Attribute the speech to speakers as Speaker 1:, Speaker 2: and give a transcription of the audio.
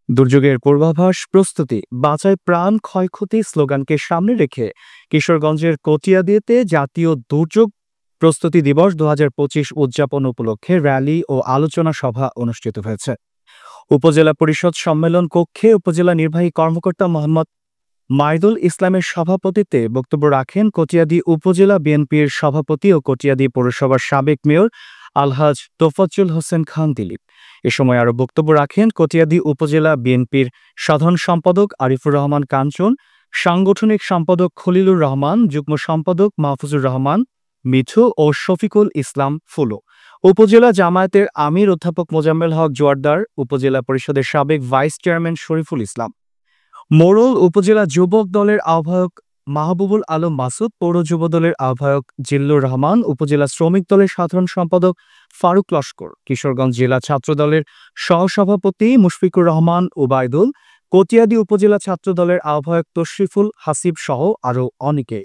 Speaker 1: দুর্যোগের পূর্বাভাস প্রস্তুতি বাঁচায় প্রাণ ক্ষয়ক্ষতি স্লোগানকে সামনে রেখে কিশোরগঞ্জের কটিয়াদীতে জাতীয় দুর্যোগ প্রস্তুতি দিবস ২০২৫ উদযাপন উপলক্ষে র্যালি ও আলোচনা সভা অনুষ্ঠিত হয়েছে। উপজেলা পরিষদ সম্মেলন কক্ষে উপজেলা নির্বাহী কর্মকর্তা মোহাম্মদ মাইদুল ইসলামের সভাপতিত্বে বক্তব্য রাখেন কটিয়াদী উপজেলা বিএনপির সভাপতি ও কটিয়াদী পৌরসভার সাবেক মেয়র আলহাজ তোফাজ্জল হোসেন খান দিলীপ। এ সময় আরও বক্তব্য রাখেন কটিয়াদী উপজেলা বিএনপির সাধারণ সম্পাদক আরিফুর রহমান কাঞ্চন, সাংগঠনিক সম্পাদক খলিলুর রহমান, যুগ্ম সম্পাদক মাহফুজুর রহমান মিঠু ও শফিকুল ইসলাম ফুলো, উপজেলা জামায়াতের আমির অধ্যাপক মোজাম্মেল হক জোয়ারদার, উপজেলা পরিষদের সাবেক ভাইস চেয়ারম্যান শরীফুল ইসলাম, মোড়ল উপজেলা যুবক দলের আহ্বায়ক মাহবুবুল আলম মাসুদ, পৌর যুব দলের আহ্বায়ক জিল্লুর রহমান, উপজেলা শ্রমিক দলের সাধারণ সম্পাদক ফারুক লস্কর, কিশোরগঞ্জ জেলা ছাত্র দলের সহসভাপতি মুশফিকুর রহমান ওবায়দুল, কটিয়াদী উপজেলা ছাত্র দলের আহ্বায়ক তশরিফুল হাসিব সহ আরও অনেকে।